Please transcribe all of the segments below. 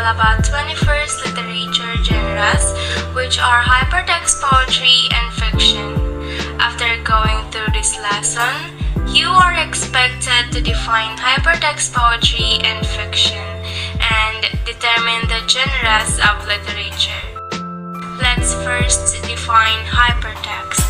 about 21st literature genres, which are hypertext poetry and fiction. After going through this lesson, you are expected to define hypertext poetry and fiction and determine the genres of literature. Let's first define hypertext.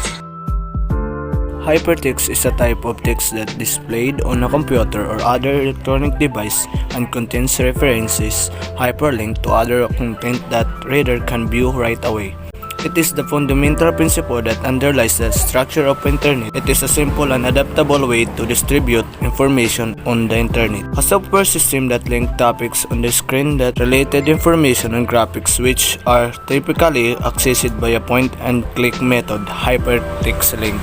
Hypertext is a type of text that displayed on a computer or other electronic device and contains references hyperlinked to other content that reader can view right away. It is the fundamental principle that underlies the structure of internet. It is a simple and adaptable way to distribute information on the internet. A software system that links topics on the screen that related information and graphics which are typically accessed by a point-and-click method, hypertext link.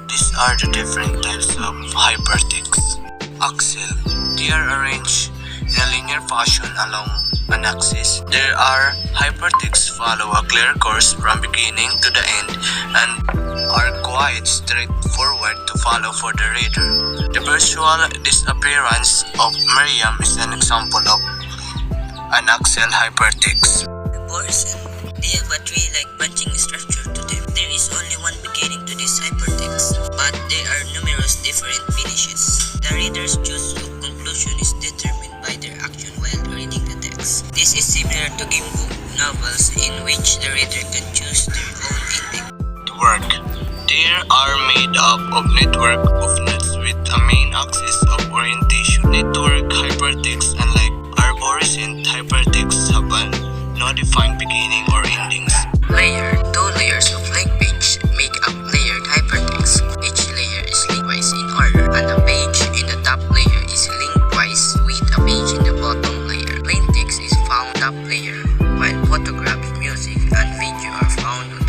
These are the different types of hypertext. Axel. They are arranged in a linear fashion along an axis. There are hypertexts follow a clear course from beginning to the end and are quite straightforward to follow for the reader. The virtual disappearance of Miriam is an example of an Axel hypertext. They have a tree-like branching structure to them. There is only one beginning to this hypertext, but there are numerous different finishes. The reader's choice of conclusion is determined by their action while reading the text. This is similar to game book novels in which the reader can choose their own ending. The work. They are made up of network of nodes with a main axis of orientation. Network hypertext, unlike arborescent hypertext, have no defined beginning or endings. Layer. Two layers of link page make up layered hypertext. Each layer is link-wise in order, and a page in the top layer is link-wise with a page in the bottom layer. Plain text is found top layer, while photographs, music, and video are found on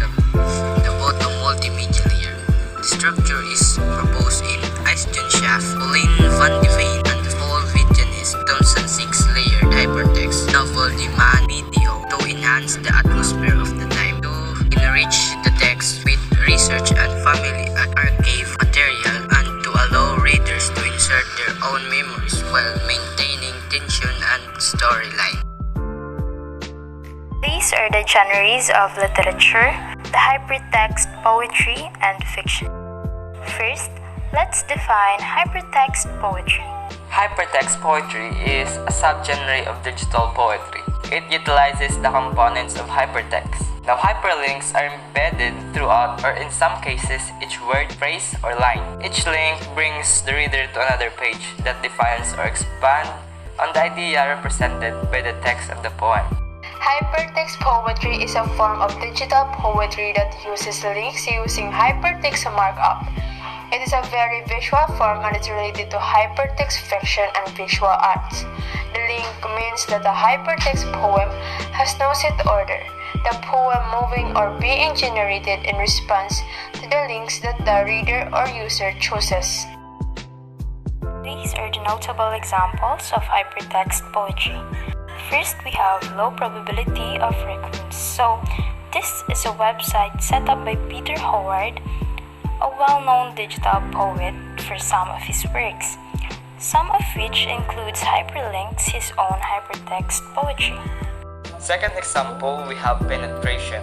the bottom multimedia layer. The structure is proposed in Eistenschaft, Pauline van de Veen, and Paul Vitjanes' 2006 layered hypertext novel The Man Video to enhance the atmosphere of the time, to enrich the text with research and family archive material, and to allow readers to insert their own memories while maintaining tension and storyline. These are the genres of literature, the hypertext poetry and fiction. First, let's define hypertext poetry. Hypertext poetry is a subgenre of digital poetry. It utilizes the components of hypertext. Now, hyperlinks are embedded throughout, or in some cases, each word, phrase, or line. Each link brings the reader to another page that defines or expands on the idea represented by the text of the poem. Hypertext poetry is a form of digital poetry that uses links using hypertext markup. It is a very visual form and is related to hypertext fiction and visual arts. The link means that the hypertext poem has no set order, the poem moving or being generated in response to the links that the reader or user chooses. These are the notable examples of hypertext poetry. First, we have low probability of recurrence. So, this is a website set up by Peter Howard, a well-known digital poet, for some of his works, some of which includes hyperlinks his own hypertext poetry. Second example, we have penetration.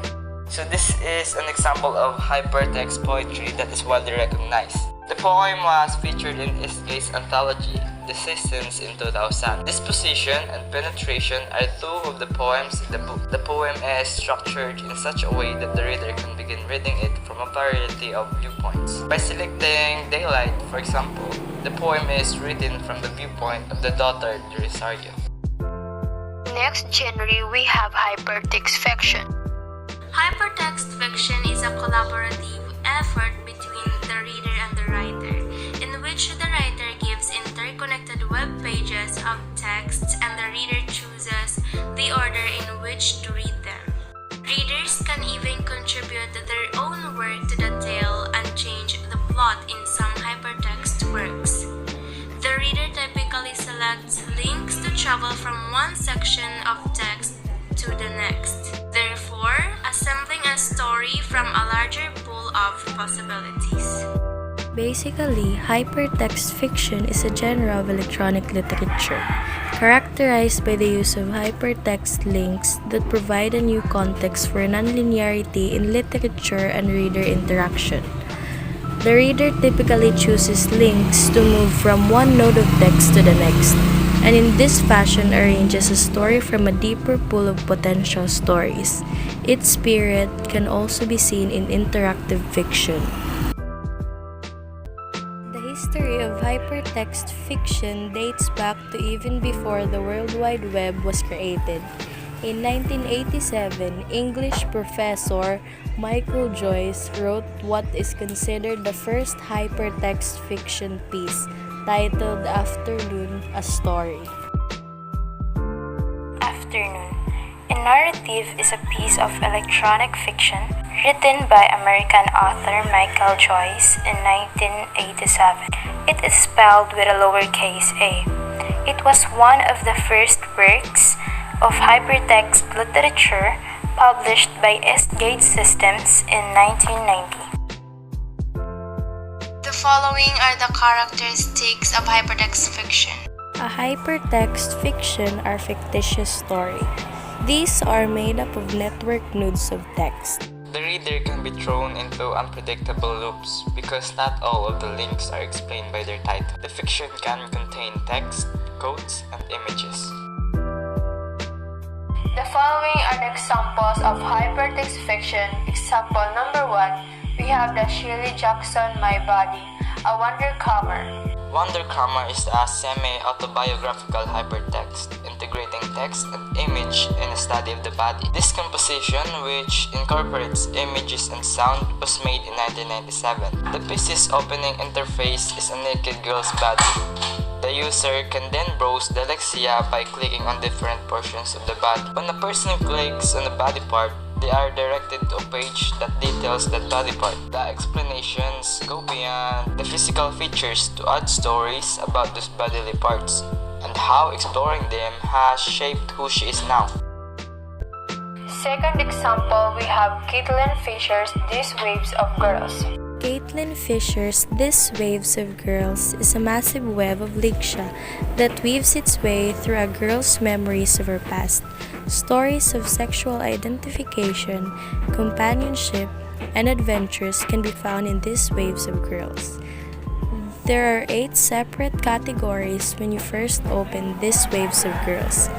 So this is an example of hypertext poetry that is widely recognized. The poem was featured in SK's anthology, The Seasons, in 2000. Disposition and penetration are two of the poems in the book. The poem is structured in such a way that the reader can begin reading it from a variety of viewpoints. By selecting daylight, for example, the poem is written from the viewpoint of the daughter de Rosario. Next genre, we have hypertext fiction. Hypertext fiction is a collaborative effort between the reader and the writer, in which the writer gives interconnected web pages of text and the reader chooses the order in which to read them. Readers can even contribute their own work to the tale and change the plot in some hypertext works. The reader typically selects links to travel from one section of text to the next, therefore assembling a story from a larger pool of possibilities. Basically, hypertext fiction is a genre of electronic literature characterized by the use of hypertext links that provide a new context for nonlinearity in literature and reader interaction. The reader typically chooses links to move from one node of text to the next, and in this fashion arranges a story from a deeper pool of potential stories. Its spirit can also be seen in interactive fiction. The history of hypertext fiction dates back to even before the World Wide Web was created. In 1987, English professor Michael Joyce wrote what is considered the first hypertext fiction piece, titled Afternoon, a Story. Afternoon. A narrative is a piece of electronic fiction written by American author Michael Joyce in 1987. It is spelled with a lowercase a. It was one of the first works of hypertext literature published by Gate Systems in 1990. The following are the characteristics of hypertext fiction. A hypertext fiction are fictitious story. These are made up of network nodes of text. The reader can be thrown into unpredictable loops because not all of the links are explained by their title. The fiction can contain text, quotes, and images. The following are the examples of hypertext fiction. Example number 1, we have the Shirley Jackson My Body, a Wondercomer. Wondercomer is a semi-autobiographical hypertext, integrating text and image in a study of the body. This composition, which incorporates images and sound, was made in 1997. The piece's opening interface is a naked girl's body. The user can then browse the lexia by clicking on different portions of the body. When a person clicks on a body part, they are directed to a page that details that body part. The explanations go beyond the physical features to add stories about those bodily parts and how exploring them has shaped who she is now. Second example, we have Caitlin Fisher's These Waves of Girls. Caitlin Fisher's These Waves of Girls is a massive web of liksha that weaves its way through a girl's memories of her past. Stories of sexual identification, companionship, and adventures can be found in These Waves of Girls. There are 8 separate categories when you first open These Waves of Girls: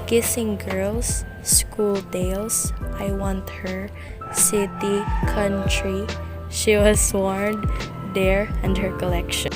Kissing Girls, School Tales, I Want Her, City, Country, She Was Warned, Dare, and her collection.